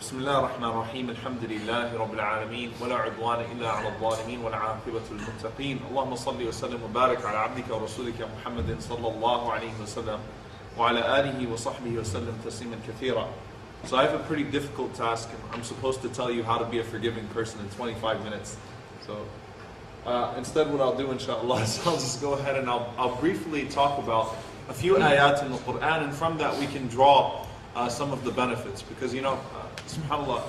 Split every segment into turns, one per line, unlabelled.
بسم الله الرحمن الرحيم الحمد لله رب العالمين ولا عدوان إلا على الظالمين والعاقبة للمتقين اللهم صل وسلم وبارك على عبدك ورسولك محمد صلى الله عليه وسلم وعلى آله وصحبه وسلم تسليما كثيرا. So I have a pretty difficult task. I'm supposed to tell you how to be a forgiving person in 25 minutes. So instead what I'll do inshallah is I'll just go ahead and I'll briefly talk about a few ayat in the Quran, and from that we can draw some of the benefits. Because subhanAllah,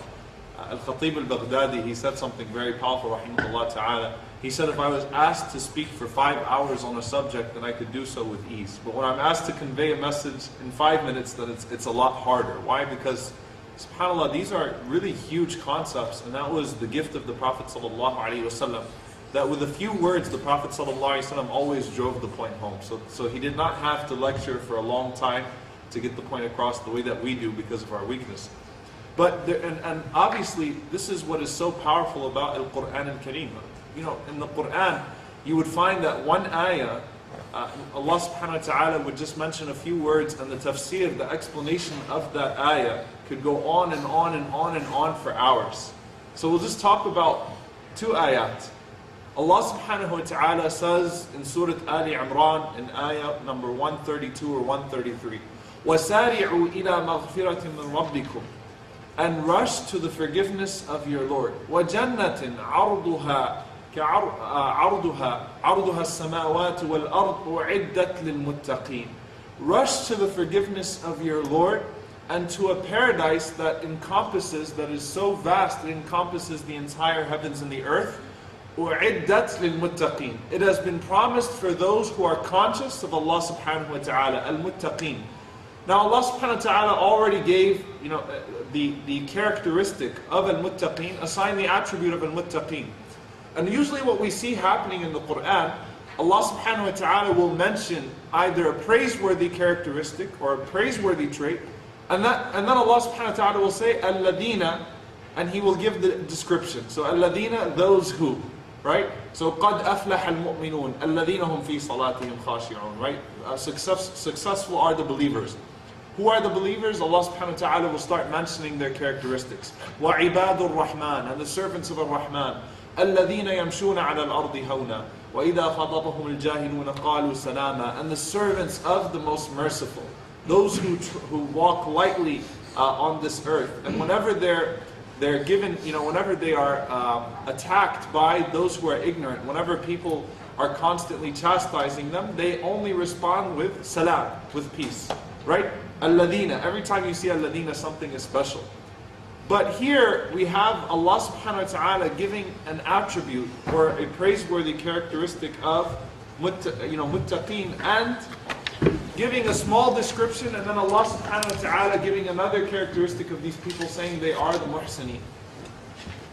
Al-Khatib al-Baghdadi, he said something very powerful, rahimahullah ta'ala. He said, if I was asked to speak for 5 hours on a subject, then I could do so with ease. But when I'm asked to convey a message in 5 minutes, then it's a lot harder. Why? Because, subhanAllah, these are really huge concepts, and that was the gift of the Prophet sallallahu alaihi wasallam. That with a few words, the Prophet sallallahu alaihi wasallam always drove the point home. So he did not have to lecture for a long time to get the point across the way that we do because of our weakness. But and obviously, this is what is so powerful about Al-Quran al-Kareem. In the Quran, you would find that one ayah, Allah subhanahu wa ta'ala would just mention a few words, and the tafsir, the explanation of that ayah, could go on and on and on and on for hours. So we'll just talk about 2 ayat. Allah subhanahu wa ta'ala says in Surah Ali Imran, in ayah number 132 or 133, وَسَارِعُوا إِلَى مَغْفِرَةٍ مِّن رَبِّكُمْ, and rush to the forgiveness of your Lord. وَجَنَّةٍ عَرْضُهَا السَّمَاوَاتُ وَالْأَرْضُ أُعِدَّتْ لِلْمُتَّقِينَ. Rush to the forgiveness of your Lord and to a paradise that is so vast, it encompasses the entire heavens and the earth. أُعِدَّتْ لِلْمُتَّقِينَ. It has been promised for those who are conscious of Allah subhanahu wa ta'ala, al-muttaqeen. Now Allah subhanahu wa ta'ala already gave the characteristic of al-muttaqeen, assigned the attribute of al-muttaqeen. And usually what we see happening in the Quran, Allah subhanahu wa ta'ala will mention either a praiseworthy characteristic or a praiseworthy trait, and then Allah subhanahu wa ta'ala will say al-ladina, and He will give the description. So al-ladina, those who, right? So قَدْ أَفْلَحَ الْمُؤْمِنُونَ الَّذِينَ هُمْ فِي صَلَاتِهِمْ خَاشِعُونَ, right? Successful are the believers. Who are the believers? Allah subhanahu wa ta'ala will start mentioning their characteristics. وَعِبَادُ الرَّحْمَنِ, and the servants of Ar-Rahman. الَّذِينَ يَمْشُونَ عَلَى الْأَرْضِ هَوْنًا وَإِذَا خَطَبَهُمُ الْجَاهِلُونَ قَالُوا سَلَامًا, and the servants of the most merciful. Those who walk lightly on this earth. And whenever they're given, whenever they are attacked by those who are ignorant, whenever people are constantly chastising them, they only respond with salam, with peace. Right? Al-Ladina. Every time you see Al-Ladina, something is special. But here we have Allah subhanahu wa ta'ala giving an attribute or a praiseworthy characteristic of muttaqeen, and giving a small description, and then Allah subhanahu wa ta'ala giving another characteristic of these people, saying they are the muhsineen.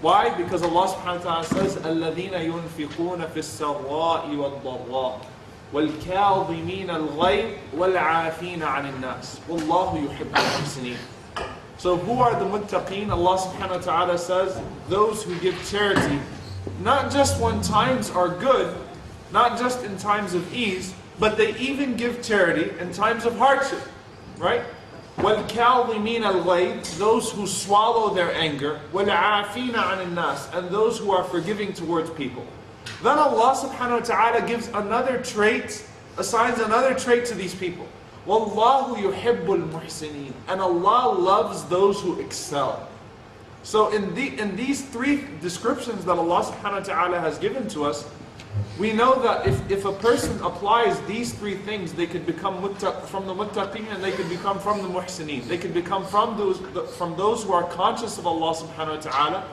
Why? Because Allah subhanahu wa ta'ala says, الَّذِينَ يُنْفِقُونَ فِي السَّرَّاءِ وَالضَّرَّاءِ وَالْكَاظِمِينَ الْغَيْظَ وَالْعَافِينَ عَنِ النَّاسِ وَاللَّهُ يُحِبُّ الْمُحْسِنِينَ. So who are the muttaqeen? Allah subhanahu wa ta'ala says, those who give charity, not just when times are good, not just in times of ease, but they even give charity in times of hardship. Right? وَالْكَاظِمِينَ الْغَيْظَ, those who swallow their anger, وَالْعَافِينَ عَنِ النَّاسِ, and those who are forgiving towards people. Then Allah subhanahu wa ta'ala gives another trait, assigns another trait to these people. وَاللَّهُ يُحِبُّ الْمُحْسِنِينَ, and Allah loves those who excel. So in these 3 descriptions that Allah subhanahu wa ta'ala has given to us, we know that if a person applies these 3 things, they could become from the muttaqeen, and they could become from the muhsineen. They could become from those who are conscious of Allah subhanahu wa ta'ala,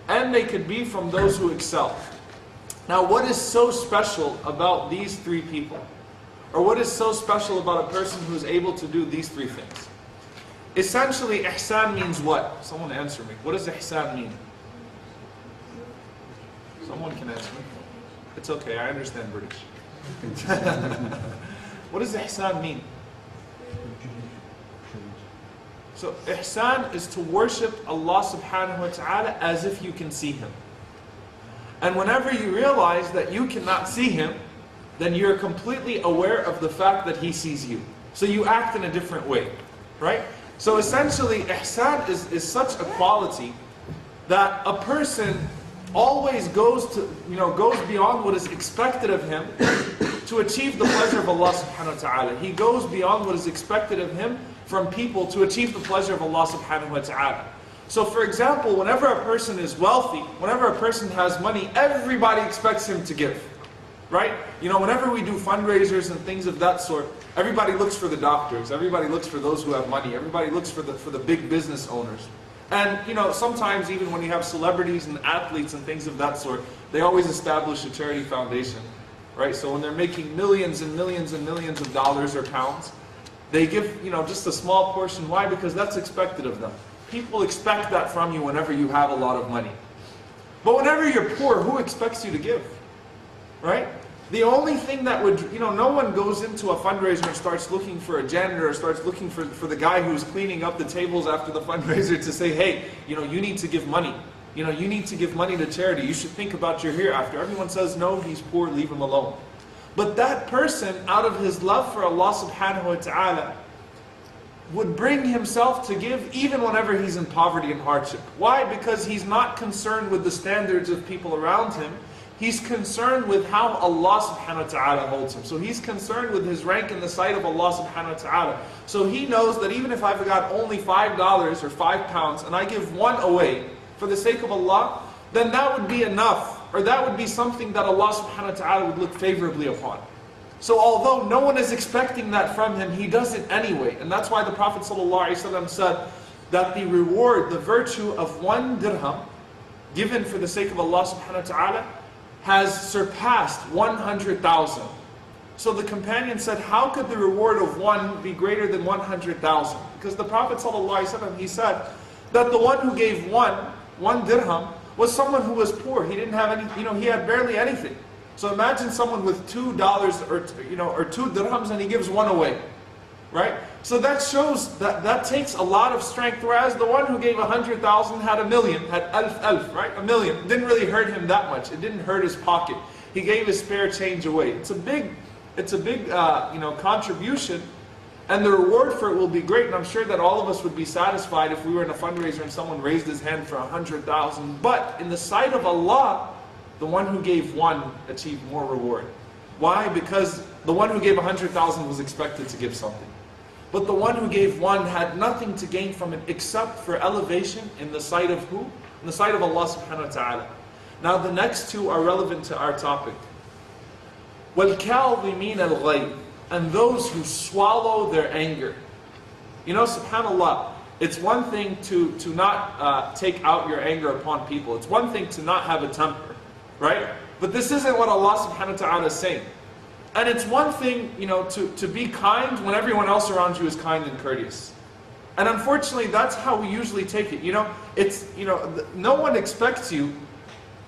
and they could be from those who excel. Now, what is so special about these 3 people? Or what is so special about a person who is able to do these 3 things? Essentially, ihsan means what? Someone answer me. What does ihsan mean? Someone can answer me. It's okay, I understand British. What does ihsan mean? So, ihsan is to worship Allah subhanahu wa ta'ala as if you can see Him. And whenever you realize that you cannot see Him, then you're completely aware of the fact that He sees you. So you act in a different way, right? So essentially, ihsan is such a quality that a person always goes beyond what is expected of him to achieve the pleasure of Allah subhanahu wa ta'ala. He goes beyond what is expected of him from people to achieve the pleasure of Allah subhanahu wa ta'ala. So for example, whenever a person is wealthy, whenever a person has money, everybody expects him to give. Right? Whenever we do fundraisers and things of that sort, everybody looks for the doctors, everybody looks for those who have money, everybody looks for the big business owners. And sometimes even when you have celebrities and athletes and things of that sort, they always establish a charity foundation. Right? So when they're making millions and millions and millions of dollars or pounds, they give just a small portion. Why? Because that's expected of them. People expect that from you whenever you have a lot of money. But whenever you're poor, who expects you to give? Right? The only thing that would, no one goes into a fundraiser and starts looking for a janitor or starts looking for the guy who's cleaning up the tables after the fundraiser to say, hey, you need to give money. You need to give money to charity. You should think about your hereafter. Everyone says, no, he's poor, leave him alone. But that person, out of his love for Allah subhanahu wa ta'ala, would bring himself to give even whenever he's in poverty and hardship. Why? Because he's not concerned with the standards of people around him. He's concerned with how Allah subhanahu wa ta'ala holds him. So he's concerned with his rank in the sight of Allah subhanahu wa ta'ala. So he knows that even if I've got only $5 or 5 pounds and I give one away for the sake of Allah, then that would be enough. Or that would be something that Allah subhanahu wa ta'ala would look favorably upon. So although no one is expecting that from him, he does it anyway. And that's why the Prophet ﷺ said that the reward, the virtue of 1 dirham given for the sake of Allah subhanahu wa ta'ala has surpassed 100,000. So the companion said, how could the reward of 1 be greater than 100,000? Because the Prophet ﷺ, he said that the one who gave one dirham was someone who was poor. He didn't have any, he had barely anything. So imagine someone with $2 or 2 dirhams and he gives 1 away. Right? So that shows that takes a lot of strength, whereas the one who gave 100,000 had 1,000,000, had alf, right? 1,000,000. It didn't really hurt him that much. It didn't hurt his pocket. He gave his spare change away. It's a big contribution, and the reward for it will be great. And I'm sure that all of us would be satisfied if we were in a fundraiser and someone raised his hand for 100,000. But in the sight of Allah, the one who gave 1 achieved more reward. Why? Because the one who gave 100,000 was expected to give something. But the one who gave 1 had nothing to gain from it except for elevation in the sight of who? In the sight of Allah subhanahu wa ta'ala. Now the next 2 are relevant to our topic. وَالْكَاظِمِينَ الْغَيْظَ, and those who swallow their anger. Subhanallah, it's one thing to not take out your anger upon people. It's one thing to not have a temper, right? But this isn't what Allah subhanahu wa ta'ala is saying. And it's one thing, to be kind when everyone else around you is kind and courteous. And unfortunately, that's how we usually take it. No one expects you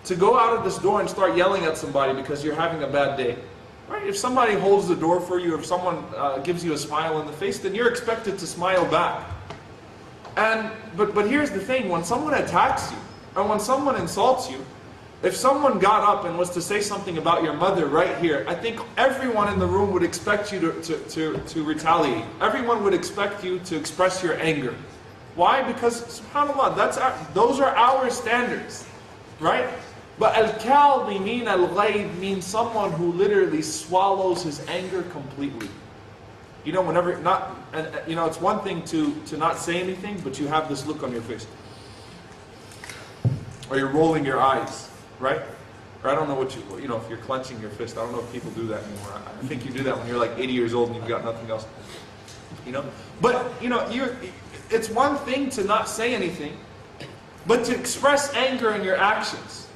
to go out of this door and start yelling at somebody because you're having a bad day. Right? If somebody holds the door for you, if someone gives you a smile in the face, then you're expected to smile back. But here's the thing, when someone attacks you, or when someone insults you, if someone got up and was to say something about your mother right here, I think everyone in the room would expect you to retaliate. Everyone would expect you to express your anger. Why? Because, subhanAllah, those are our standards. Right? But al-kadhimin al-ghayz means someone who literally swallows his anger completely. It's one thing to not say anything, but you have this look on your face. Or you're rolling your eyes. Right? Or I don't know if you're clenching your fist. I don't know if people do that anymore. I think you do that when you're like 80 years old and you've got nothing else. But, it's one thing to not say anything, but to express anger in your actions.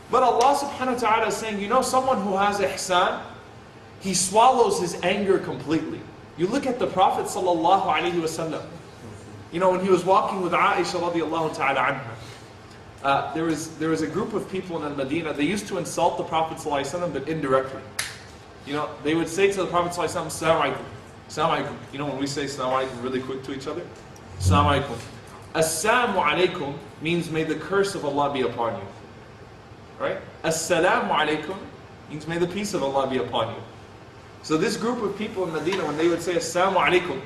But Allah subhanahu wa ta'ala is saying, someone who has ihsan, he swallows his anger completely. You look at the Prophet sallallahu alaihi wasallam. When he was walking with Aisha radiallahu ta'ala anha, there was a group of people in Medina. They used to insult the Prophet ﷺ, but indirectly. They would say to the Prophet ﷺ, Assalamu alaikum. Assalamu alaikum. When we say Assalamu alaikum really quick to each other, Assalamu alaikum. Assalamu alaikum means may the curse of Allah be upon you. Right? Assalamu alaikum means may the peace of Allah be upon you. So this group of people in Medina, when they would say Assalamu alaikum,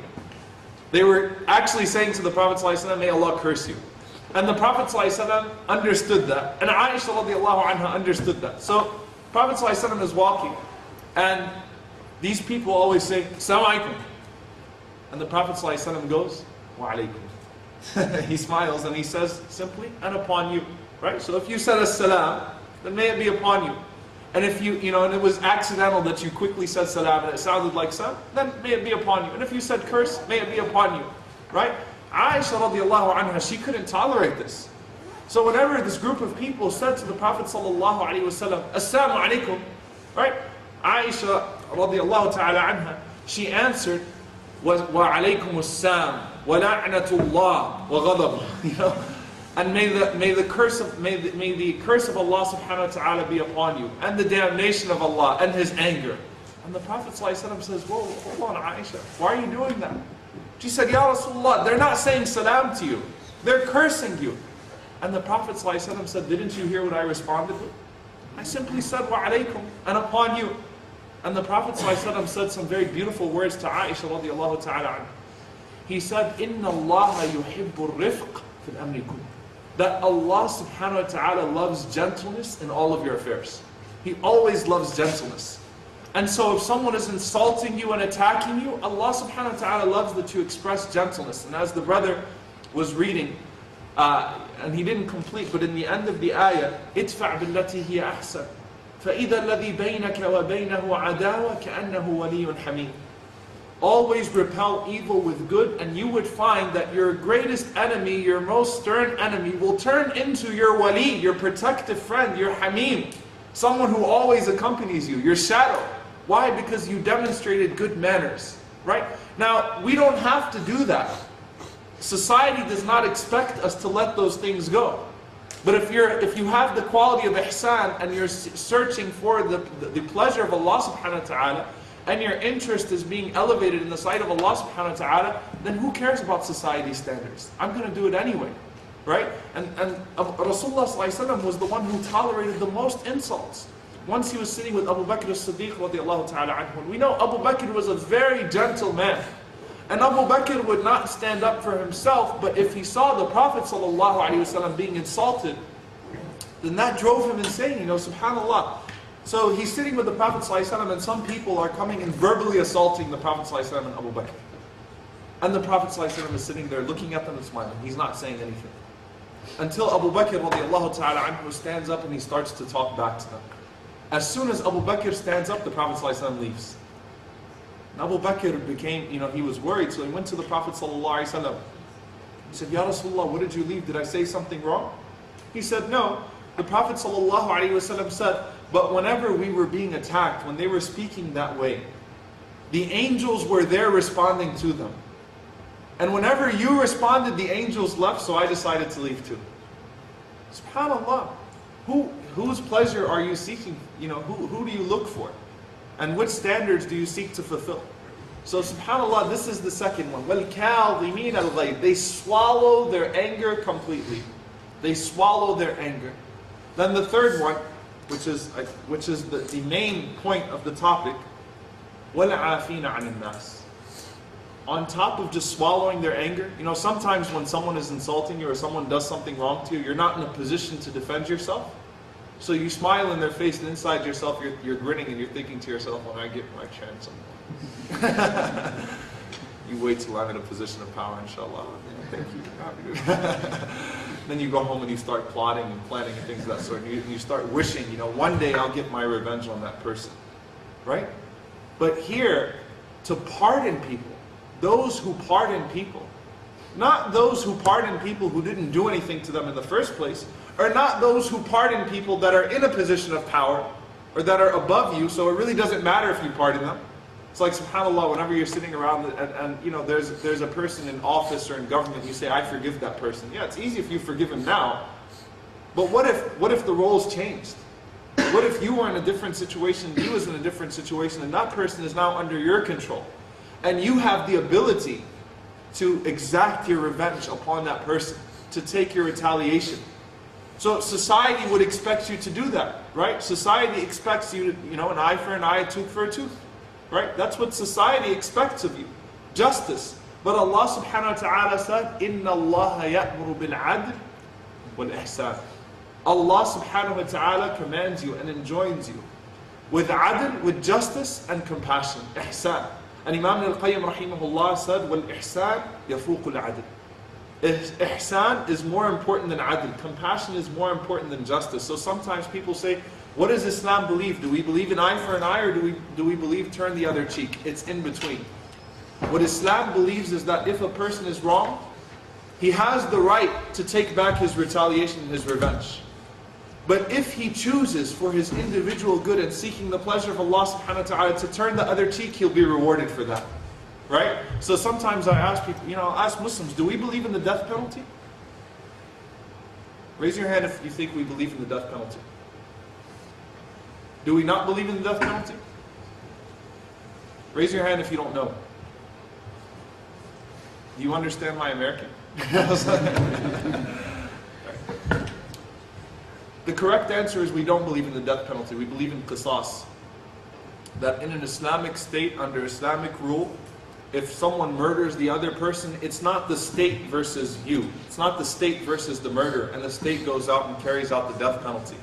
They were actually saying to the Prophet ﷺ, may Allah curse you. And the Prophet ﷺ understood that. And Aisha radiallahu anha understood that. So Prophet ﷺ is walking, and these people always say, Assalamu alaikum. And the Prophet ﷺ goes, Wa alaikum. He smiles and he says simply, and upon you. Right? So if you said as-salam, then may it be upon you. And if you know, and it was accidental that you quickly said salam and it sounded like salam, then may it be upon you. And if you said curse, may it be upon you. Right? Aisha radiallahu anha, she couldn't tolerate this. So whenever this group of people said to the Prophet sallallahu alaihi wasallam, Assalamu alaikum, right? Aisha radiallahu ta'ala anha, she answered, Wa alaykum as-salam, wa la'natullah, wa ghadab. And may the curse of Allah subhanahu wa ta'ala be upon you, and the damnation of Allah, and His anger. And the Prophet ﷺ says, whoa, hold on Aisha, why are you doing that? She said, Ya Rasulullah, they're not saying salam to you, they're cursing you. And the Prophet ﷺ said, didn't you hear what I responded with? I simply said, wa alaykum, and upon you. And the Prophet ﷺ said some very beautiful words to Aisha radiallahu ta'ala anha. He said, Inna Allah yuhibbu rifq fil amri kulli. That Allah subhanahu wa ta'ala loves gentleness in all of your affairs. He always loves gentleness. And so if someone is insulting you and attacking you, Allah subhanahu wa ta'ala loves that you express gentleness. And as the brother was reading, and he didn't complete, but in the end of the ayah, idfa' billati hiya ahsan. فَإِذَا الَّذِي بَيْنَكَ وَبَيْنَهُ عَدَاوَةٌ كَأَنَّهُ وَلِيٌّ حَمِيمٌ. Always repel evil with good, and you would find that your greatest enemy, your most stern enemy, will turn into your wali, your protective friend, your hamim, someone who always accompanies you, your shadow. Why? Because you demonstrated good manners, right? Now, we don't have to do that. Society does not expect us to let those things go. But if you have the quality of ihsan and you're searching for the pleasure of Allah subhanahu wa ta'ala, and your interest is being elevated in the sight of Allah subhanahu wa ta'ala, then who cares about society standards? I'm going to do it anyway, right? And Rasulullah sallallahu alaihi wasallam was the one who tolerated the most insults. Once he was sitting with Abu Bakr as-Siddiq radiallahu ta'ala anhu. We know Abu Bakr was a very gentle man. And Abu Bakr would not stand up for himself, but if he saw the Prophet sallallahu alaihi wasallam being insulted, then that drove him insane, subhanAllah. So he's sitting with the Prophet ﷺ, and some people are coming and verbally assaulting the Prophet ﷺ and Abu Bakr. And the Prophet ﷺ is sitting there looking at them and smiling. He's not saying anything. Until Abu Bakr radiallahu ta'ala anhu stands up and he starts to talk back to them. As soon as Abu Bakr stands up, the Prophet ﷺ leaves. And Abu Bakr became, he was worried, so he went to the Prophet ﷺ. He said, Ya Rasulullah, what did you leave? Did I say something wrong? He said, no. The Prophet ﷺ said, but whenever we were being attacked, when they were speaking that way, the angels were there responding to them. And whenever you responded, the angels left, so I decided to leave too. SubhanAllah. Whose pleasure are you seeking? Who do you look for? And which standards do you seek to fulfill? So SubhanAllah, this is the second one. وَالْكَاظِمِينَ الْغَيْظَ. They swallow their anger completely. They swallow their anger. Then the third one, which is the main point of the topic, وَالْعَافِينَ عَنِ النَّاسِ. On top of just swallowing their anger, sometimes when someone is insulting you or someone does something wrong to you, you're not in a position to defend yourself. So you smile in their face, and inside yourself you're grinning and you're thinking to yourself, when I get my chance, you wait till I'm in a position of power, inshallah. Thank you. Then you go home and you start plotting and planning and things of that sort. And you start wishing, one day I'll get my revenge on that person. Right? But here, to pardon people, those who pardon people, not those who pardon people who didn't do anything to them in the first place, or not those who pardon people that are in a position of power, or that are above you, so it really doesn't matter if you pardon them. It's like, subhanAllah, whenever you're sitting around and there's a person in office or in government, you say, I forgive that person. Yeah, it's easy if you forgive him now. But what if the roles changed? What if you were in a different situation, he was in a different situation, and that person is now under your control? And you have the ability to exact your revenge upon that person, to take your retaliation. So society would expect you to do that, right? Society expects you to, an eye for an eye, a tooth for a tooth. Right? That's what society expects of you. Justice. But Allah subhanahu wa ta'ala said, إِنَّ اللَّهَ يَأْمُرُ بِالْعَدْلِ وَالْإِحْسَانِ. Allah subhanahu wa ta'ala commands you and enjoins you with adl, with justice and compassion, ihsan. And Imam al-Qayyim rahimahullah said, وَالْإِحْسَانِ يَفُوقُ الْعَدْلِ. Ihsan is more important than adl. Compassion is more important than justice. So sometimes people say, what does Islam believe? Do we believe an eye for an eye, or do we believe turn the other cheek? It's in between. What Islam believes is that if a person is wrong, he has the right to take back his retaliation and his revenge. But if he chooses for his individual good and seeking the pleasure of Allah subhanahu wa ta'ala to turn the other cheek, he'll be rewarded for that. Right? So sometimes I ask people, ask Muslims, do we believe in the death penalty? Raise your hand if you think we believe in the death penalty. Do we not believe in the death penalty? Raise your hand if you don't know. Do you understand my American? The correct answer is we don't believe in the death penalty. We believe in qisas. That in an Islamic state, under Islamic rule, if someone murders the other person, it's not the state versus you. It's not the state versus the murder, and the state goes out and carries out the death penalty.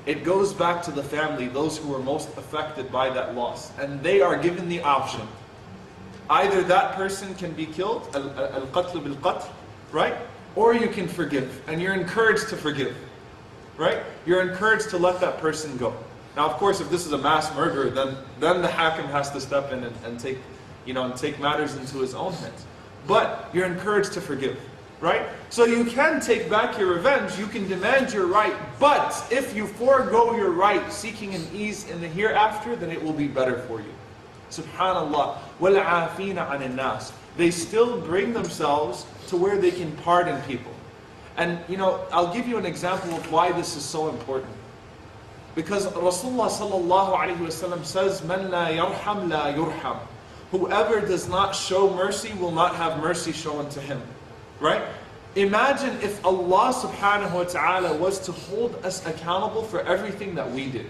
It goes back to the family, those who were most affected by that loss. And they are given the option. Either that person can be killed, al-qatl bil-qatl, right? Or you can forgive. And you're encouraged to forgive. Right? You're encouraged to let that person go. Now, of course, if this is a mass murder, then the hakim has to step in and take matters into his own hands. But you're encouraged to forgive. Right? So you can take back your revenge, you can demand your right, but if you forego your right, seeking an ease in the hereafter, then it will be better for you. Subhanallah. وَالْعَافِينَ عَنِ النَّاسِ. They still bring themselves to where they can pardon people. And I'll give you an example of why this is so important. Because Rasulullah sallallahu alayhi wa sallam says, مَنْ لَا يَرْحَمْ لَا يُرْحَمْ. Whoever does not show mercy will not have mercy shown to him. Right? Imagine if Allah subhanahu wa ta'ala was to hold us accountable for everything that we did.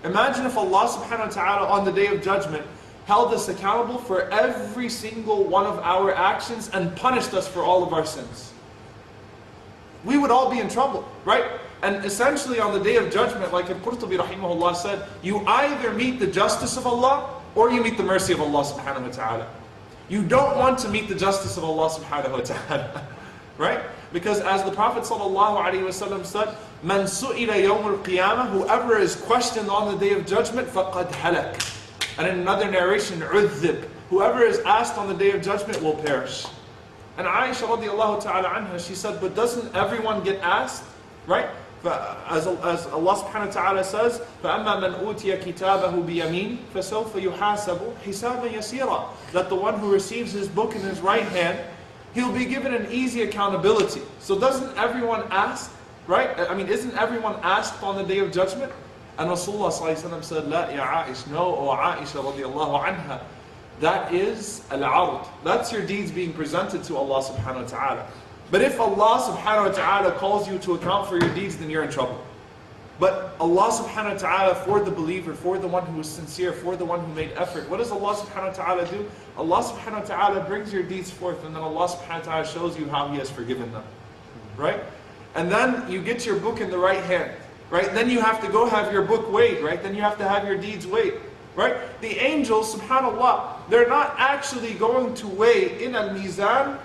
Imagine if Allah subhanahu wa ta'ala on the Day of Judgment held us accountable for every single one of our actions and punished us for all of our sins. We would all be in trouble, right? And essentially on the Day of Judgment, like Al-Qurtubi rahimahullah said, you either meet the justice of Allah or you meet the mercy of Allah subhanahu wa ta'ala. You don't want to meet the justice of Allah subhanahu wa ta'ala. Right? Because as the Prophet sallallahu alaihi wasallam said, Man su'ila yawm al-qiyamah, whoever is questioned on the Day of Judgment, faqad halak. And in another narration, udhib. Whoever is asked on the Day of Judgment will perish. And Aisha radiallahu ta'ala anha, she said, but doesn't everyone get asked? Right? As Allah subhanahu wa ta'ala says, فَأَمَّا مَنْ أُوتِيَ كِتَابَهُ بِيَمِينٍ فَسَوْفَ يُحَاسَبُ حِسَابًا يَسِيرًا. That the one who receives his book in his right hand, he'll be given an easy accountability. So doesn't everyone ask? Right? I mean, isn't everyone asked on the Day of Judgment? And Rasulullah sallallahu alayhi wa sallam said, La ya Aish, no, O Aisha radiallahu anha. That is al-ard. That's your deeds being presented to Allah subhanahu wa ta'ala. But if Allah subhanahu wa ta'ala calls you to account for your deeds, then you're in trouble. But Allah subhanahu wa ta'ala, for the believer, for the one who is sincere, for the one who made effort, what does Allah subhanahu wa ta'ala do? Allah subhanahu wa ta'ala brings your deeds forth, and then Allah subhanahu wa ta'ala shows you how He has forgiven them. Right? And then you get your book in the right hand. Right? Then you have to go have your book weighed. Right? Then you have to have your deeds weighed. Right? The angels, subhanAllah, they're not actually going to weigh in al-mizan,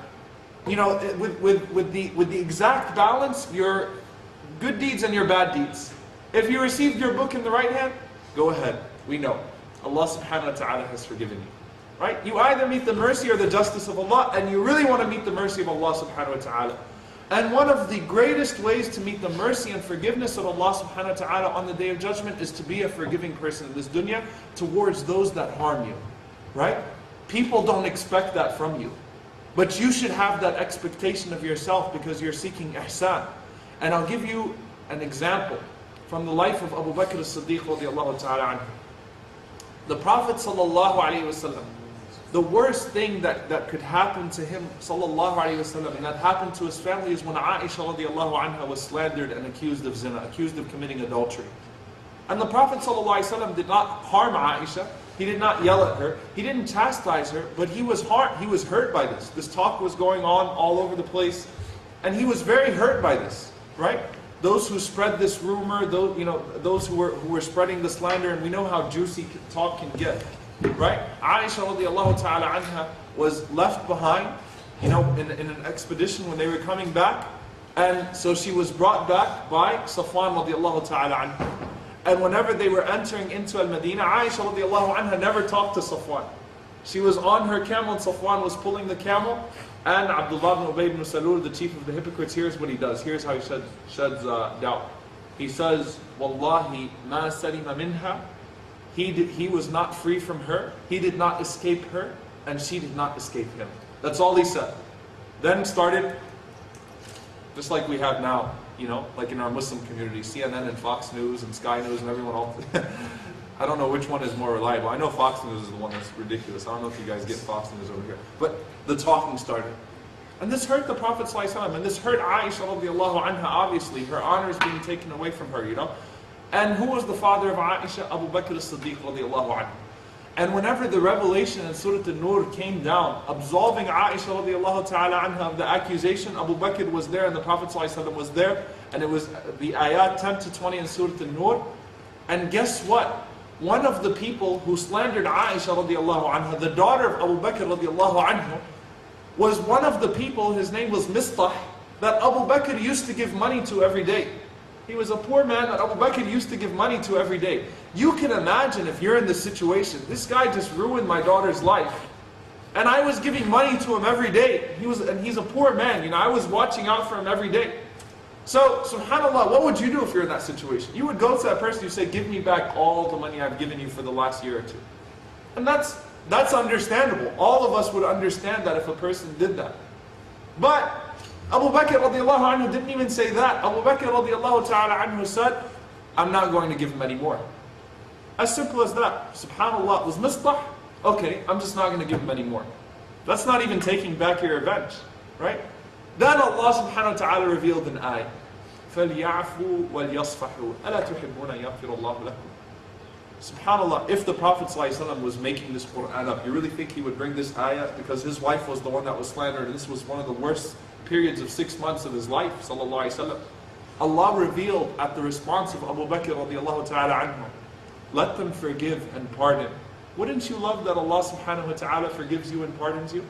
with the exact balance, your good deeds and your bad deeds. If you received your book in the right hand, go ahead. We know. Allah subhanahu wa ta'ala has forgiven you. Right? You either meet the mercy or the justice of Allah, and you really want to meet the mercy of Allah subhanahu wa ta'ala. And one of the greatest ways to meet the mercy and forgiveness of Allah subhanahu wa ta'ala on the Day of Judgment is to be a forgiving person in this dunya towards those that harm you. Right? People don't expect that from you. But you should have that expectation of yourself because you're seeking ihsan. And I'll give you an example from the life of Abu Bakr as-Siddiq radiallahu ta'ala anhu. The Prophet sallallahu alayhi wa sallam, the worst thing that could happen to him sallallahu alayhi wa sallam, and that happened to his family, is when Aisha radiallahu anha was slandered and accused of zina, accused of committing adultery. And the Prophet sallallahu alayhi wa sallam did not harm Aisha. He did not yell at her. He didn't chastise her, but he was hurt by this. This talk was going on all over the place, and he was very hurt by this, right? Those who spread this rumor, those who were spreading the slander, and we know how juicy talk can get, right? Aisha radiallahu ta'ala anha was left behind, in an expedition when they were coming back, and so she was brought back by Safwan radiallahu ta'ala anha. And whenever they were entering into Al-Madinah, Aisha radiallahu anha never talked to Safwan. She was on her camel and Safwan was pulling the camel, and Abdullah ibn Ubay ibn Salul, the chief of the hypocrites, here's what he does. Here's how he sheds doubt. He says, Wallahi ma salima minha. He was not free from her. He did not escape her, and she did not escape him. That's all he said. Then started, just like we have now, like in our Muslim community, CNN and Fox News and Sky News and everyone else. I don't know which one is more reliable. I know Fox News is the one that's ridiculous. I don't know if you guys get Fox News over here. But the talking started. And this hurt the Prophet ﷺ, and this hurt Aisha radiallahu anha, obviously. Her honor is being taken away from her, And who was the father of Aisha? Abu Bakr as-Siddiq radiallahu anhu. And whenever the revelation in Surah An-Nur came down, absolving Aisha radiallahu ta'ala anha of the accusation, Abu Bakr was there and the Prophet ﷺ was there, and it was the ayat 10 to 20 in Surah An-Nur. And guess what? One of the people who slandered Aisha radiallahu anha, the daughter of Abu Bakr radiallahu anhu, was one of the people, his name was Mistah, that Abu Bakr used to give money to every day. He was a poor man that Abu Bakr used to give money to every day. You can imagine if you're in this situation, this guy just ruined my daughter's life. And I was giving money to him every day. And he's a poor man, I was watching out for him every day. So, subhanAllah, what would you do if you're in that situation? You would go to that person, you say, give me back all the money I've given you for the last year or two. And that's understandable. All of us would understand that if a person did that. But Abu Bakr radiallahu anhu didn't even say that. Abu Bakr radiallahu ta'ala anhu said, I'm not going to give him any more. As simple as that. SubhanAllah, was Mistah? Okay, I'm just not going to give him any more. That's not even taking back your revenge, right? Then Allah subhanahu wa ta'ala revealed an ayah. فَلْيَعْفُوا وَلْيَصْفَحُوا أَلَا تُحِبُّونَ يَغْفِرَ اللَّهُ لَكُمْ. SubhanAllah, if the Prophet ﷺ was making this Quran up, you really think he would bring this ayah? Because his wife was the one that was slandered, and this was one of the worst periods of 6 months of his life, sallallahu alayhi wa sallam. Allah revealed at the response of Abu Bakr radiallahu ta'ala anhu, let them forgive and pardon. Wouldn't you love that Allah subhanahu wa ta'ala forgives you and pardons you?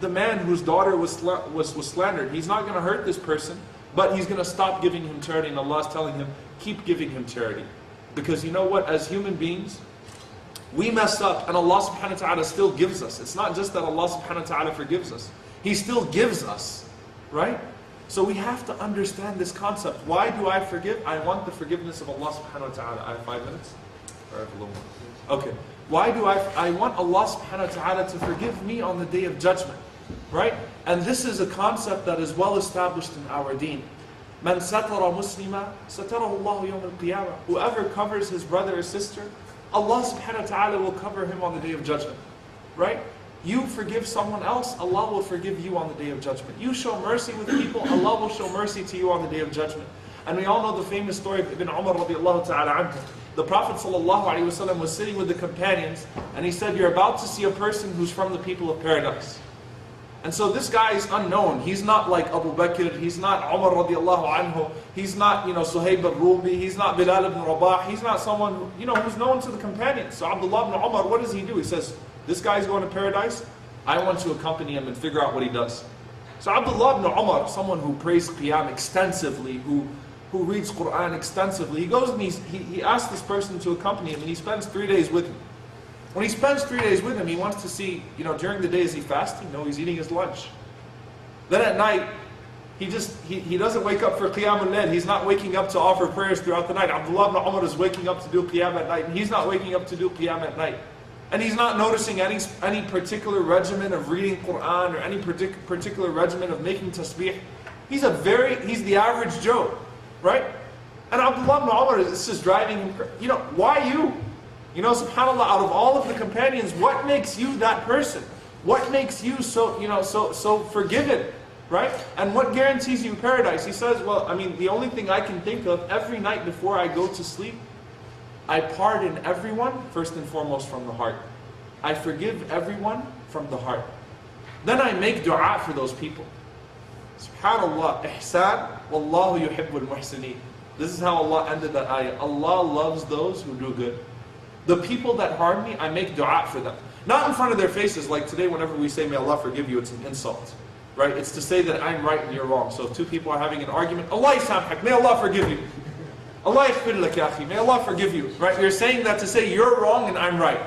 The man whose daughter was slandered, he's not going to hurt this person, but he's going to stop giving him charity, and Allah is telling him, keep giving him charity. Because you know what, as human beings, we mess up and Allah subhanahu wa ta'ala still gives us. It's not just that Allah subhanahu wa ta'ala forgives us. He still gives us, right? So we have to understand this concept. Why do I forgive? I want the forgiveness of Allah subhanahu wa ta'ala. I have 5 minutes? Or I have a little more? Okay. Why do I want Allah subhanahu wa ta'ala to forgive me on the day of judgment, right? And this is a concept that is well established in our deen. Man satara muslima, satarahu Allahu yawm al-qiyamah. Whoever covers his brother or sister, Allah subhanahu wa ta'ala will cover him on the day of judgment, right? You forgive someone else, Allah will forgive you on the day of judgment. You show mercy with people, Allah will show mercy to you on the day of judgment. And we all know the famous story of Ibn Umar radiallahu ta'ala anhu. The Prophet sallallahu alaihi wasallam was sitting with the companions, and he said, you're about to see a person who's from the people of paradise. And so this guy is unknown. He's not like Abu Bakr, he's not Umar radiallahu anhu, he's not, Suhaib al-Rumi, he's not Bilal ibn Rabah, he's not someone, who's known to the companions. So Abdullah ibn Umar, what does he do? He says, this guy's going to paradise, I want to accompany him and figure out what he does. So Abdullah ibn Umar, someone who prays Qiyam extensively, who reads Quran extensively, he goes and he asks this person to accompany him, and he spends 3 days with him. When he spends 3 days with him, he wants to see, during the day, is he fasting? No, he's eating his lunch. Then at night, he doesn't wake up for Qiyam al-Layl. He's not waking up to offer prayers throughout the night. Abdullah ibn Umar is waking up to do Qiyam at night, and he's not waking up to do Qiyam at night. And he's not noticing any particular regimen of reading Quran or any particular regimen of making tasbih. He's the average Joe, right? And Abdullah ibn Umar is just driving him, why you? SubhanAllah, out of all of the companions, what makes you that person? What makes you so forgiven, right? And what guarantees you paradise? He says, well, the only thing I can think of every night before I go to sleep I pardon everyone, first and foremost from the heart. I forgive everyone from the heart. Then I make dua for those people. Subhanallah, ihsan, wallahu yuhibbul muhsineen. This is how Allah ended that ayah. Allah loves those who do good. The people that harm me, I make dua for them. Not in front of their faces, like today whenever we say, may Allah forgive you, it's an insult. Right? It's to say that I'm right and you're wrong. So if two people are having an argument, Allah ysamhak, may Allah forgive you. Allah yaghfir lak ya akhi, may Allah forgive you. Right? You're saying that to say you're wrong and I'm right.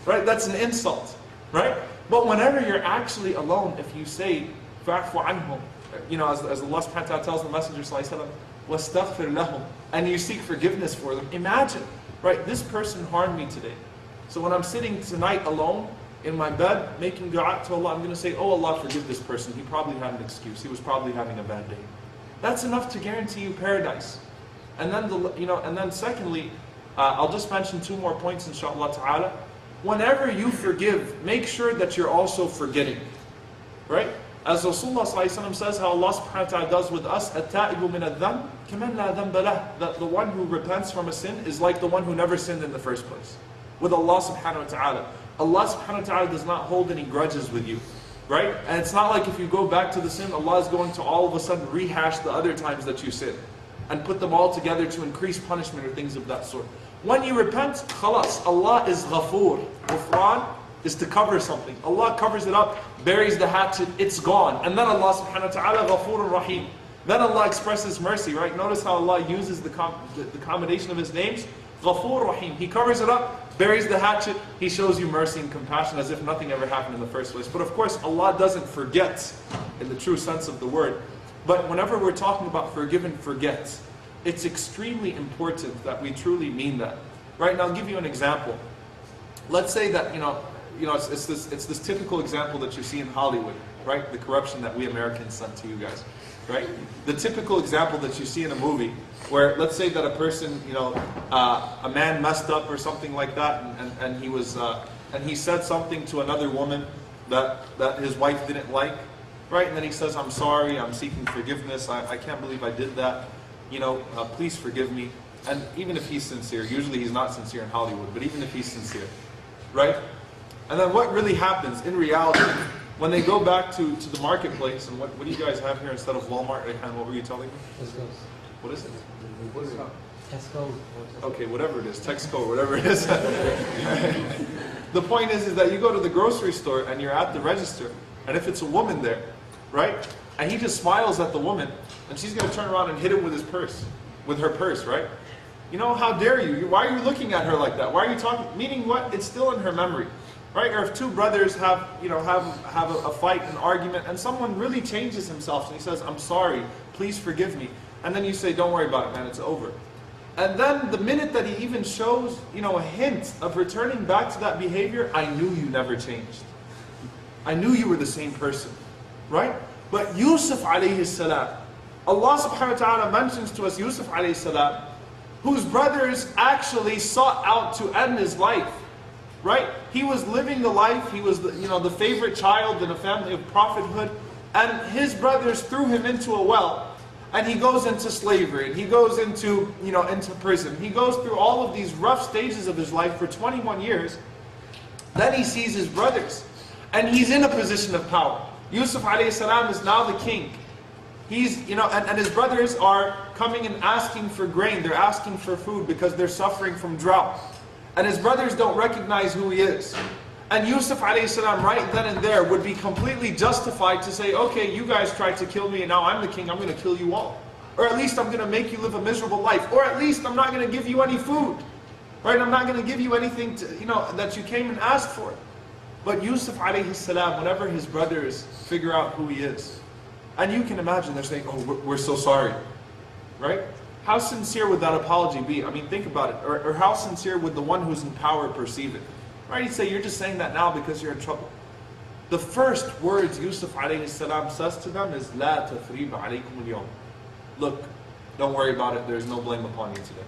Right? That's an insult. Right? But whenever you're actually alone, if you say, fa'fu anhum, as Allah subhanahu wa ta'ala tells the Messenger sallallahu wastaghfir lahum, and you seek forgiveness for them. Imagine, right? This person harmed me today. So when I'm sitting tonight alone in my bed making dua to Allah, I'm going to say, oh Allah, forgive this person. He probably had an excuse. He was probably having a bad day. That's enough to guarantee you paradise. And then secondly, I'll just mention two more points inshallah ta'ala. Whenever you forgive, make sure that you're also forgetting. Right? As Rasulullah says how Allah subhanahu wa ta'ala does with us, التَّائِبُ مِنَ الذَّنْبِ كَمَنْ لَا ذَنْبَ لَهُ. That the one who repents from a sin is like the one who never sinned in the first place. With Allah subhanahu wa ta'ala. Allah subhanahu wa ta'ala does not hold any grudges with you. Right? And it's not like if you go back to the sin, Allah is going to all of a sudden rehash the other times that you sinned. And put them all together to increase punishment or things of that sort. When you repent, khalas, Allah is ghafoor. Ghufran is to cover something. Allah covers it up, buries the hatchet, it's gone. And then Allah subhanahu wa ta'ala Ghafoor Rahim. Then Allah expresses mercy, right? Notice how Allah uses the combination of His names. Ghafoor Rahim. He covers it up, buries the hatchet, He shows you mercy and compassion as if nothing ever happened in the first place. But of course, Allah doesn't forget in the true sense of the word. But whenever we're talking about forgive and forget, it's extremely important that we truly mean that. Right? Now I'll give you an example. Let's say that, it's this typical example that you see in Hollywood, right? The corruption that we Americans sent to you guys, right? The typical example that you see in a movie where, let's say that a person, a man messed up or something like that, and he said something to another woman that his wife didn't like, right? And then he says, I'm sorry, I'm seeking forgiveness, I can't believe I did that, please forgive me. And even if he's sincere, usually he's not sincere in Hollywood, but even if he's sincere, right? And then what really happens in reality, when they go back to the marketplace, and what do you guys have here instead of Walmart? Rayhan, what were you telling me? What is it? What is it?
Tesco.
Okay, whatever it is, Texco, whatever it is. The point is that you go to the grocery store and you're at the register, and if it's a woman there, right? And he just smiles at the woman, and she's going to turn around and hit him with her purse, right? How dare you? Why are you looking at her like that? Why are you talking? Meaning what? It's still in her memory. Right? Or if two brothers have a fight, an argument, and someone really changes himself and he says, I'm sorry, please forgive me. And then you say, don't worry about it, man, it's over. And then the minute that he even shows, a hint of returning back to that behavior, I knew you never changed. I knew you were the same person. Right? But Yusuf alayhi salam, Allah subhanahu wa ta'ala mentions to us Yusuf alayhi salam, whose brothers actually sought out to end his life. Right? He was living the life, he was the favorite child in a family of prophethood, and his brothers threw him into a well, and he goes into slavery, and he goes into prison. He goes through all of these rough stages of his life for 21 years. Then he sees his brothers, and he's in a position of power. Yusuf alayhi salam is now the king. He's, and his brothers are coming and asking for grain, they're asking for food because they're suffering from drought. And his brothers don't recognize who he is. And Yusuf alayhi salam right then and there would be completely justified to say, okay, you guys tried to kill me and now I'm the king, I'm going to kill you all. Or at least I'm going to make you live a miserable life. Or at least I'm not going to give you any food. Right? I'm not going to give you anything that you came and asked for. But Yusuf alayhi salam, whenever his brothers figure out who he is, and you can imagine they're saying, oh, we're so sorry. Right? How sincere would that apology be? I mean, think about it. Or how sincere would the one who's in power perceive it? Right? He'd say, you're just saying that now because you're in trouble. The first words Yusuf alayhi salam says to them is, La tathrib alaykum al-yawm. Look, don't worry about it. There's no blame upon you today.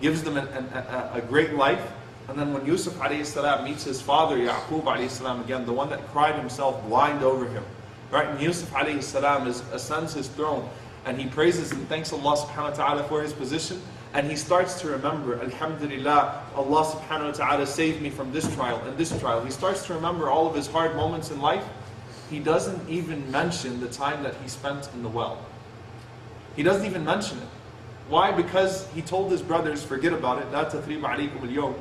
Gives them a great life. And then when Yusuf alayhi salam meets his father, Yaqub alayhi salam, again, the one that cried himself blind over him. Right? And Yusuf alayhi salam ascends his throne. and he praises and thanks Allah subhanahu wa ta'ala for his position, and he starts to remember, Alhamdulillah, Allah subhanahu wa ta'ala saved me from this trial and this trial. He starts to remember all of his hard moments in life. He doesn't even mention the time that he spent in the well. He doesn't even mention it. Why? Because he told his brothers, forget about it, لا تثريب عليكم اليوم.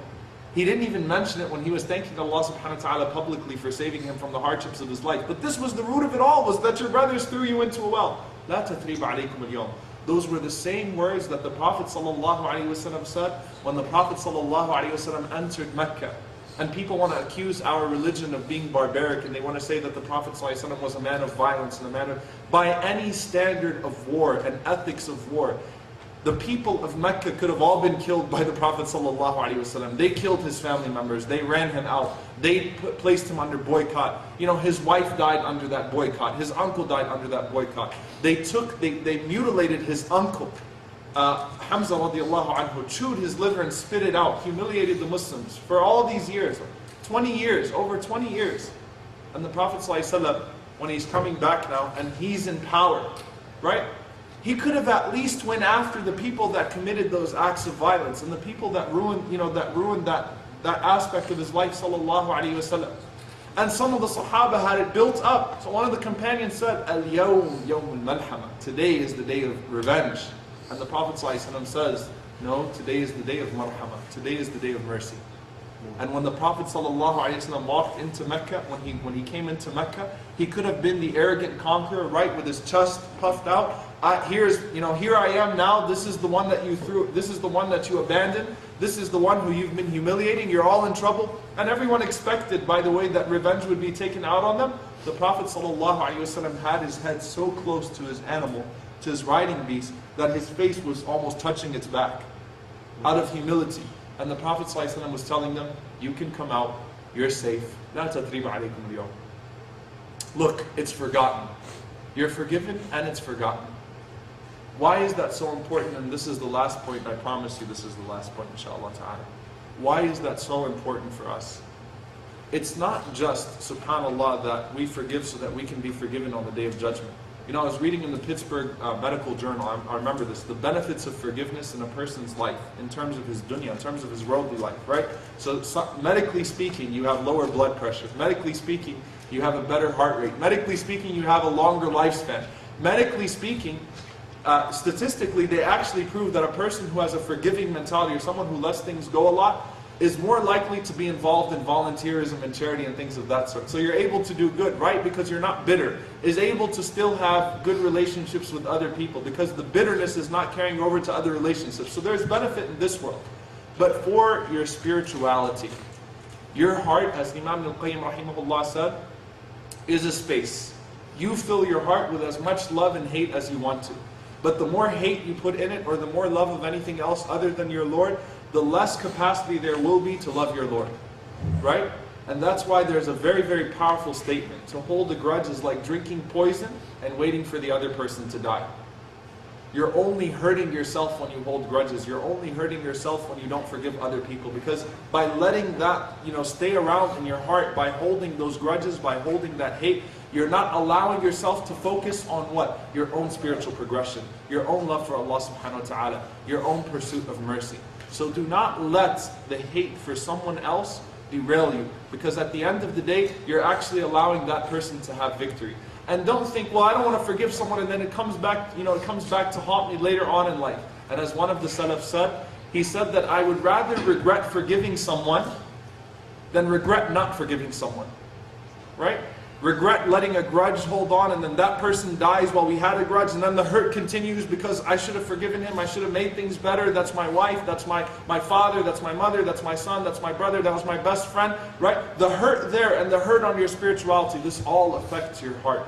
He didn't even mention it when he was thanking Allah subhanahu wa ta'ala publicly for saving him from the hardships of his life. But this was the root of it all, was that your brothers threw you into a well. لا تثريب عليكم اليوم. Those were the same words that the Prophet ﷺ said when the Prophet ﷺ entered Mecca. And people want to accuse our religion of being barbaric, and they want to say that the Prophet ﷺ was a man of violence and a man of... By any standard of war and ethics of war, the people of Mecca could have all been killed by the Prophet ﷺ. They killed his family members, they ran him out, they placed him under boycott. You know, his wife died under that boycott, his uncle died under that boycott. They mutilated his uncle, Hamza radiallahu anhu, chewed his liver and spit it out, humiliated the Muslims for all these years, 20 years, over 20 years. And the Prophet ﷺ, when he's coming back now and he's in power, right? He could have at least went after the people that committed those acts of violence and the people that ruined, that aspect of his life, sallallahu alaihi wasallam. And some of the Sahaba had it built up. So one of the companions said, Al-yawm yawm al-malhama. Today is the day of revenge. And the Prophet ﷺ says, no, today is the day of marhama. Today is the day of mercy. And when the Prophet ﷺ walked into Mecca, when he came into Mecca, he could have been the arrogant conqueror, right, with his chest puffed out. Here I am now. This is the one that you threw. This is the one that you abandoned. This is the one who you've been humiliating. You're all in trouble. And everyone expected, by the way, that revenge would be taken out on them. The Prophet ﷺ had his head so close to his animal, to his riding beast, that his face was almost touching its back, out of humility. And the Prophet ﷺ was telling them, you can come out, you're safe. لا تثريب عليكم اليوم. Look, it's forgotten. You're forgiven and it's forgotten. Why is that so important? And this is the last point, I promise you this is the last point, inshallah ta'ala. Why is that so important for us? It's not just, subhanAllah, that we forgive so that we can be forgiven on the Day of Judgment. You know, I was reading in the Pittsburgh Medical Journal, I remember this, the benefits of forgiveness in a person's life, in terms of his dunya, in terms of his worldly life, right? So medically speaking, you have lower blood pressure. Medically speaking, you have a better heart rate. Medically speaking, you have a longer lifespan. Medically speaking, statistically, they actually prove that a person who has a forgiving mentality, or someone who lets things go a lot, is more likely to be involved in volunteerism and charity and things of that sort. So you're able to do good, right? Because you're not bitter. Is able to still have good relationships with other people because the bitterness is not carrying over to other relationships. So there's benefit in this world. But for your spirituality, your heart, as Imam al-Qayyim rahimahullah said, is a space. You fill your heart with as much love and hate as you want to. But the more hate you put in it, or the more love of anything else other than your Lord, the less capacity there will be to love your Lord. Right? And that's why there's a very, very powerful statement. To hold a grudge is like drinking poison and waiting for the other person to die. You're only hurting yourself when you hold grudges. You're only hurting yourself when you don't forgive other people. Because by letting that, stay around in your heart, by holding those grudges, by holding that hate, you're not allowing yourself to focus on what? Your own spiritual progression, your own love for Allah subhanahu wa ta'ala, your own pursuit of mercy. So do not let the hate for someone else derail you, because at the end of the day, you're actually allowing that person to have victory. And don't think, well, I don't want to forgive someone, and then it comes back, it comes back to haunt me later on in life. And as one of the Salaf said, he said that I would rather regret forgiving someone than regret not forgiving someone. Right? Regret letting a grudge hold on, and then that person dies while we had a grudge, and then the hurt continues because I should have forgiven him, I should have made things better, that's my wife, that's my father, that's my mother, that's my son, that's my brother, that was my best friend, right? The hurt there and the hurt on your spirituality, this all affects your heart.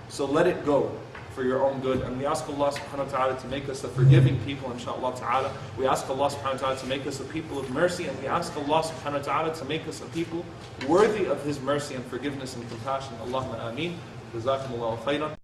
So let it go for your own good. And we ask Allah subhanahu wa ta'ala to make us a forgiving people, inshaAllah ta'ala. We ask Allah subhanahu wa ta'ala to make us a people of mercy, and we ask Allah subhanahu wa ta'ala to make us a people worthy of His mercy and forgiveness and compassion. Allahumma ameen. Jazakumullahu khairan.